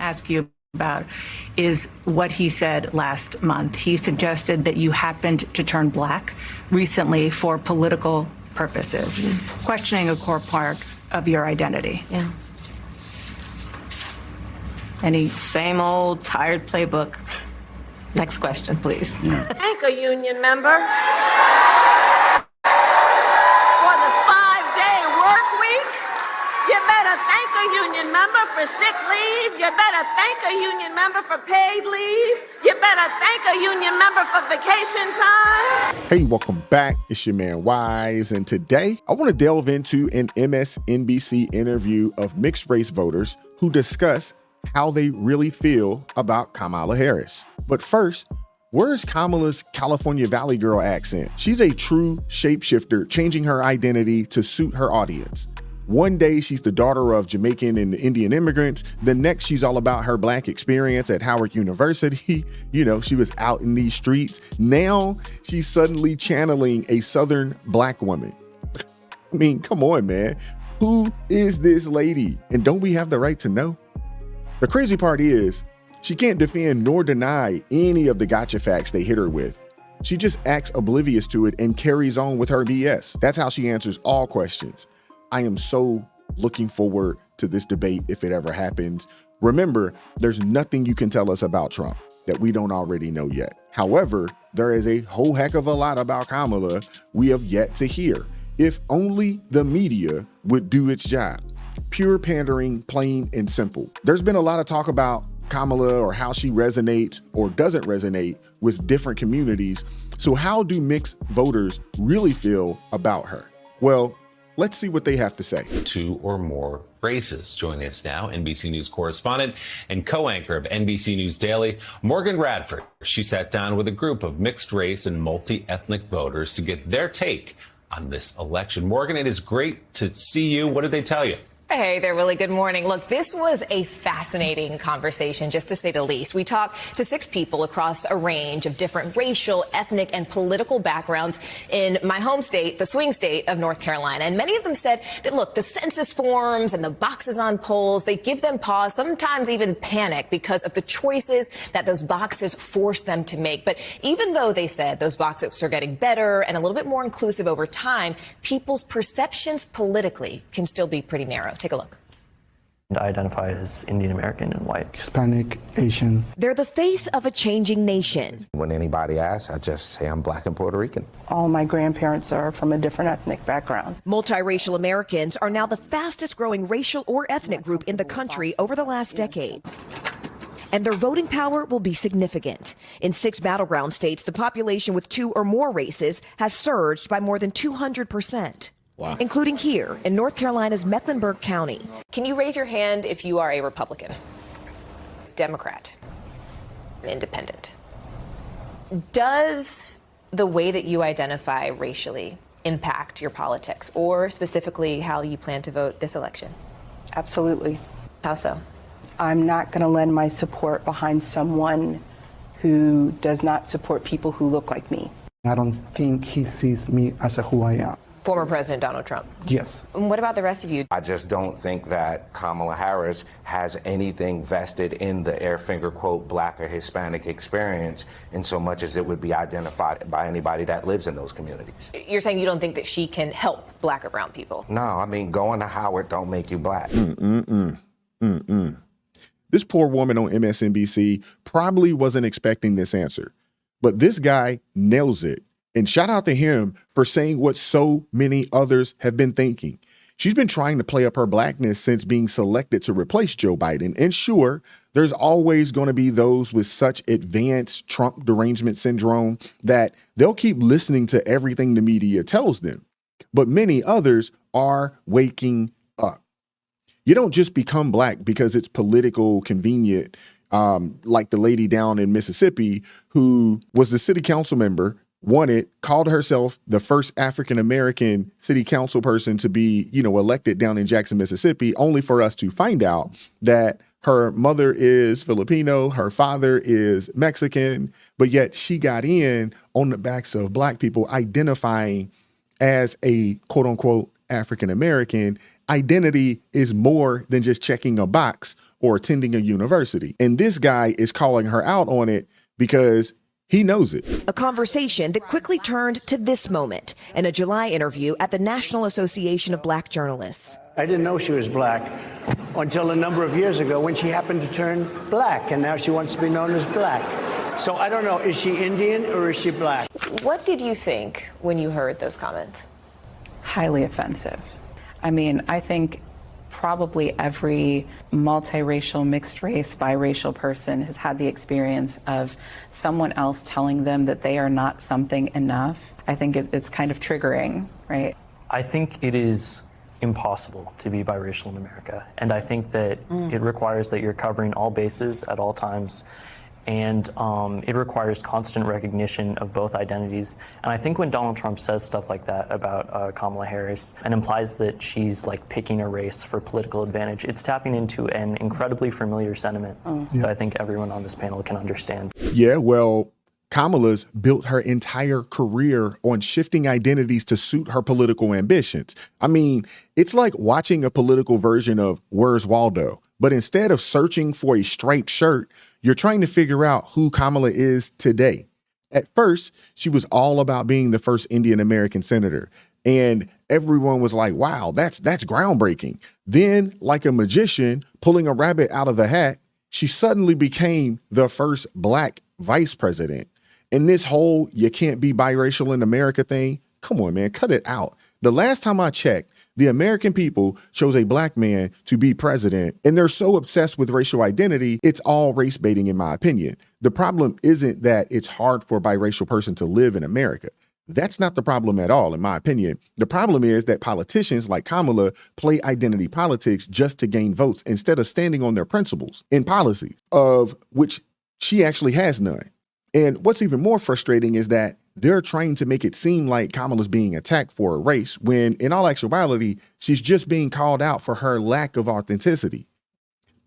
ask you about is what he said last month. He suggested that you happened to turn black recently for political purposes, questioning a core part of your identity. Yeah. Any Same old tired playbook. Next question, please. Thank a union member for the 5-day work week. You better thank a union member for sick leave. You better thank a union member for paid leave. You better thank a union member for vacation time. Hey, welcome back. It's your man Wise, and today I want to delve into an MSNBC interview of mixed race voters who discuss how they really feel about Kamala Harris. But first, where's Kamala's California Valley Girl accent? She's a true shapeshifter, changing her identity to suit her audience. One day she's the daughter of Jamaican and Indian immigrants. The next she's all about her black experience at Howard University. You know, she was out in these streets. Now she's suddenly channeling a Southern black woman. I mean, come on, man. Who is this lady? And don't we have the right to know? The crazy part is she can't defend nor deny any of the gotcha facts they hit her with. She just acts oblivious to it and carries on with her BS. That's how she answers all questions. I am so looking forward to this debate if it ever happens. Remember, there's nothing you can tell us about Trump that we don't already know yet. However, there is a whole heck of a lot about Kamala we have yet to hear. If only the media would do its job. Pure pandering, plain and simple. There's been a lot of talk about Kamala or how she resonates or doesn't resonate with different communities. So how do mixed voters really feel about her? Well, let's see what they have to say. Two or more races. Joining us now, NBC News correspondent and co-anchor of NBC News Daily, Morgan Radford. She sat down with a group of mixed race and multi-ethnic voters to get their take on this election. Morgan, it is great to see you. What did they tell you? Hey there, Willie. Good morning. Look, this was a fascinating conversation, just to say the least. We talked to 6 people across a range of different racial, ethnic, and political backgrounds in my home state, the swing state of North Carolina. And many of them said that, look, the census forms and the boxes on polls, they give them pause, sometimes even panic because of the choices that those boxes force them to make. But even though they said those boxes are getting better and a little bit more inclusive over time, people's perceptions politically can still be pretty narrow. Take a look. I identify as Indian American and white. Hispanic, Asian. They're the face of a changing nation. When anybody asks, I just say I'm black and Puerto Rican. All my grandparents are from a different ethnic background. Multiracial Americans are now the fastest growing racial or ethnic group in the country over the last decade. And their voting power will be significant. In 6 battleground states, the population with 2 or more races has surged by more than 200%. Wow. Including here in North Carolina's Mecklenburg County. Can you raise your hand if you are a Republican, Democrat, Independent? Does the way that you identify racially impact your politics, or specifically how you plan to vote this election? Absolutely. How so? I'm not going to lend my support behind someone who does not support people who look like me. I don't think he sees me as who I am. Former President Donald Trump. Yes. And what about the rest of you? I just don't think that Kamala Harris has anything vested in the air finger quote black or Hispanic experience in so much as it would be identified by anybody that lives in those communities. You're saying you don't think that she can help black or brown people? No, I mean, going to Howard don't make you black. This poor woman on MSNBC probably wasn't expecting this answer, but this guy nails it. And shout out to him for saying what so many others have been thinking. She's been trying to play up her blackness since being selected to replace Joe Biden. And sure, there's always going to be those with such advanced Trump derangement syndrome that they'll keep listening to everything the media tells them. But many others are waking up. You don't just become black because it's political convenient, like the lady down in Mississippi who was the city council member, called herself the first African-American city council person to be, elected down in Jackson, Mississippi, only for us to find out that her mother is Filipino, her father is Mexican, but yet she got in on the backs of black people identifying as a quote unquote African-American. Identity is more than just checking a box or attending a university. And this guy is calling her out on it because he knows it. A conversation that quickly turned to this moment in a July interview at the National Association of Black Journalists. I didn't know she was black until a number of years ago when she happened to turn black, and now she wants to be known as black. So I don't know, is she Indian or is she black? What did you think when you heard those comments? Highly offensive. I mean, I think probably every multiracial, mixed race, biracial person has had the experience of someone else telling them that they are not something enough. I think it's kind of triggering, right? I think it is impossible to be biracial in America. And I think that it requires that you're covering all bases at all times. And it requires constant recognition of both identities. And I think when Donald Trump says stuff like that about Kamala Harris and implies that she's like picking a race for political advantage, it's tapping into an incredibly familiar sentiment that I think everyone on this panel can understand. Yeah, well, Kamala's built her entire career on shifting identities to suit her political ambitions. I mean, it's like watching a political version of Where's Waldo? But instead of searching for a striped shirt, you're trying to figure out who Kamala is today. At first, she was all about being the first Indian American senator. And everyone was like, wow, that's groundbreaking. Then, like a magician pulling a rabbit out of a hat, she suddenly became the first black vice president. And this whole you can't be biracial in America thing, come on, man, cut it out. The last time I checked, the American people chose a black man to be president, and they're so obsessed with racial identity, it's all race baiting, in my opinion. The problem isn't that it's hard for a biracial person to live in America. That's not the problem at all, in my opinion. The problem is that politicians like Kamala play identity politics just to gain votes instead of standing on their principles and policies, of which she actually has none. And what's even more frustrating is that they're trying to make it seem like Kamala's being attacked for a race, when in all actuality, she's just being called out for her lack of authenticity.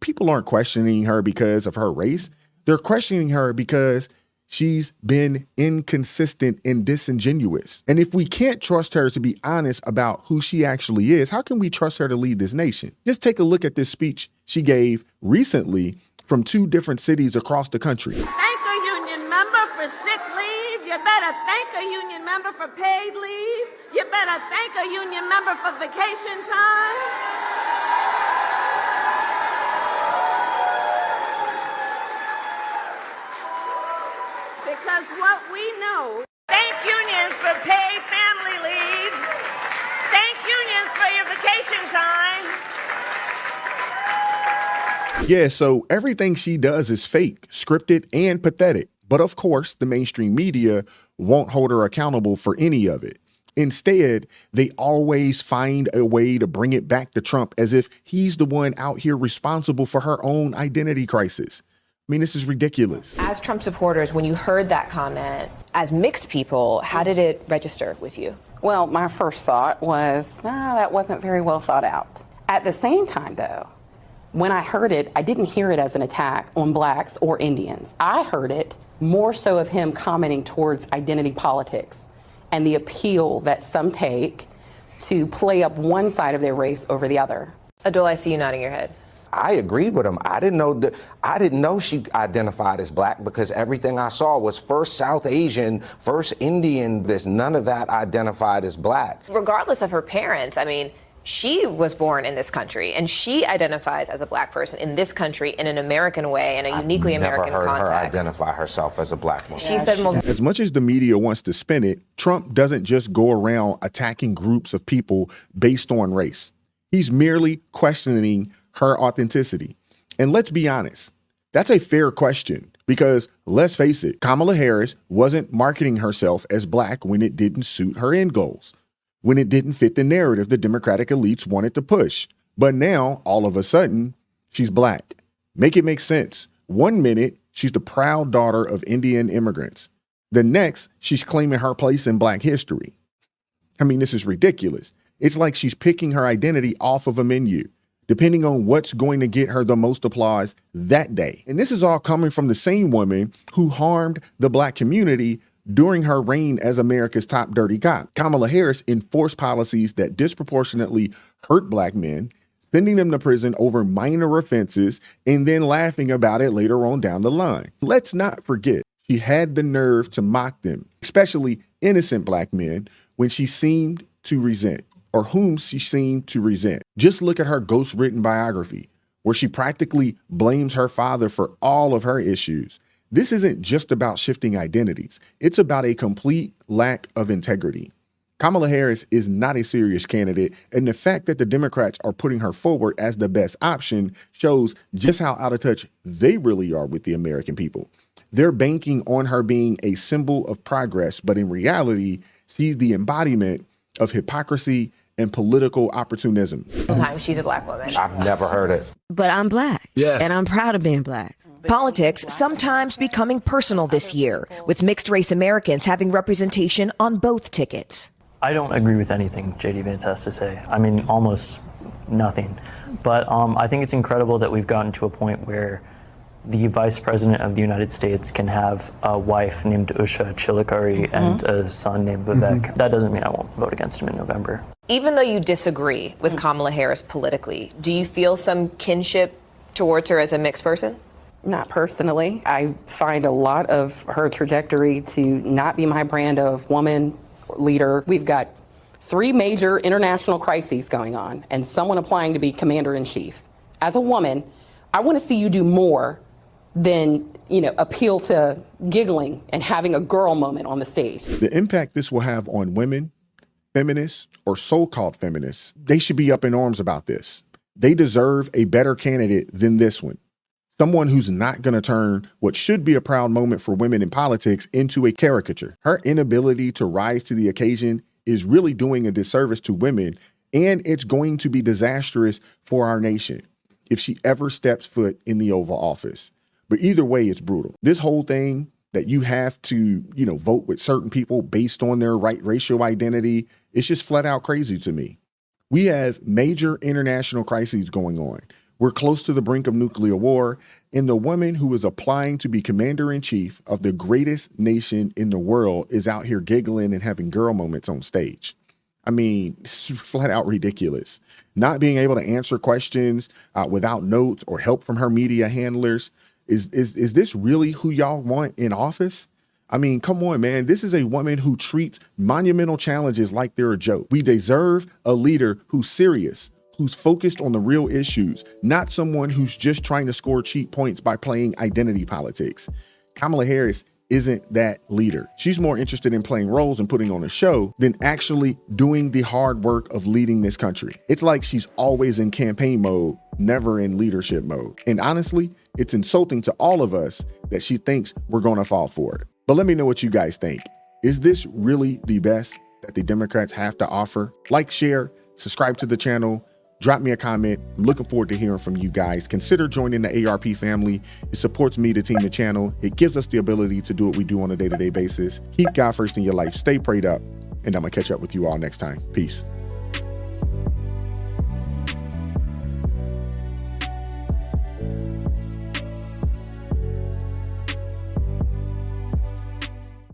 People aren't questioning her because of her race. They're questioning her because she's been inconsistent and disingenuous. And if we can't trust her to be honest about who she actually is, how can we trust her to lead this nation? Just take a look at this speech she gave recently from 2 different cities across the country. Thank a union member for sick leave. You better thank a union member for paid leave. You better thank a union member for vacation time. Because what we know, thank unions for paid family leave. Thank unions for your vacation time. Yeah, so everything she does is fake, scripted, and pathetic. But of course, the mainstream media won't hold her accountable for any of it. Instead, they always find a way to bring it back to Trump as if he's the one out here responsible for her own identity crisis. I mean, this is ridiculous. As Trump supporters, when you heard that comment, as mixed people, how did it register with you? Well, my first thought was, that wasn't very well thought out. At the same time, though, when I heard it, I didn't hear it as an attack on blacks or Indians. I heard it more so of him commenting towards identity politics and the appeal that some take to play up one side of their race over the other. Adol, I see you nodding your head. I agreed with him. I didn't know she identified as black because everything I saw was first South Asian, first Indian. There's none of that identified as black. Regardless of her parents, I mean, she was born in this country and she identifies as a black person in this country in an American way, in a uniquely American context. I've never heard her identify herself as a black woman. She said, as much as the media wants to spin it, Trump doesn't just go around attacking groups of people based on race. He's merely questioning her authenticity. And let's be honest, that's a fair question because let's face it, Kamala Harris wasn't marketing herself as black when it didn't suit her end goals, when it didn't fit the narrative the Democratic elites wanted to push. But now, all of a sudden, she's black. Make it make sense. 1 minute, she's the proud daughter of Indian immigrants. The next, she's claiming her place in black history. I mean, this is ridiculous. It's like she's picking her identity off of a menu, depending on what's going to get her the most applause that day. And this is all coming from the same woman who harmed the black community during her reign as America's top dirty cop. Kamala Harris enforced policies that disproportionately hurt black men, sending them to prison over minor offenses, and then laughing about it later on down the line. Let's not forget, she had the nerve to mock them, especially innocent black men, when she seemed to resent, or whom she seemed to resent. Just look at her ghost-written biography, where she practically blames her father for all of her issues. This isn't just about shifting identities. It's about a complete lack of integrity. Kamala Harris is not a serious candidate, and the fact that the Democrats are putting her forward as the best option shows just how out of touch they really are with the American people. They're banking on her being a symbol of progress, but in reality, she's the embodiment of hypocrisy and political opportunism. Sometimes she's a black woman. I've never heard it. But I'm black. Yeah. And I'm proud of being black. Politics sometimes becoming personal this year, with mixed race Americans having representation on both tickets. I don't agree with anything J.D. Vance has to say. I mean, almost nothing. But I think it's incredible that we've gotten to a point where the Vice President of the United States can have a wife named Usha Chilikari and a son named Vivek. That doesn't mean I won't vote against him in November. Even though you disagree with Kamala Harris politically, do you feel some kinship towards her as a mixed person? Not personally. I find a lot of her trajectory to not be my brand of woman leader. We've got 3 major international crises going on and someone applying to be commander-in-chief. As a woman, I want to see you do more than, appeal to giggling and having a girl moment on the stage. The impact this will have on women, feminists, or so-called feminists, they should be up in arms about this. They deserve a better candidate than this one. Someone who's not going to turn what should be a proud moment for women in politics into a caricature. Her inability to rise to the occasion is really doing a disservice to women, and it's going to be disastrous for our nation if she ever steps foot in the Oval Office. But either way, it's brutal. This whole thing that you have to, vote with certain people based on their racial identity, it's just flat out crazy to me. We have major international crises going on. We're close to the brink of nuclear war, and the woman who is applying to be commander-in-chief of the greatest nation in the world is out here giggling and having girl moments on stage. I mean, it's flat out ridiculous. Not being able to answer questions without notes or help from her media handlers. Is this really who y'all want in office? I mean, come on, man. This is a woman who treats monumental challenges like they're a joke. We deserve a leader who's serious, who's focused on the real issues, not someone who's just trying to score cheap points by playing identity politics. Kamala Harris isn't that leader. She's more interested in playing roles and putting on a show than actually doing the hard work of leading this country. It's like she's always in campaign mode, never in leadership mode. And honestly, it's insulting to all of us that she thinks we're going to fall for it. But let me know what you guys think. Is this really the best that the Democrats have to offer? Like, share, subscribe to the channel. Drop me a comment. I'm looking forward to hearing from you guys. Consider joining the ARP family. It supports me to team the channel. It gives us the ability to do what we do on a day-to-day basis. Keep God first in your life. Stay prayed up. And I'm going to catch up with you all next time. Peace.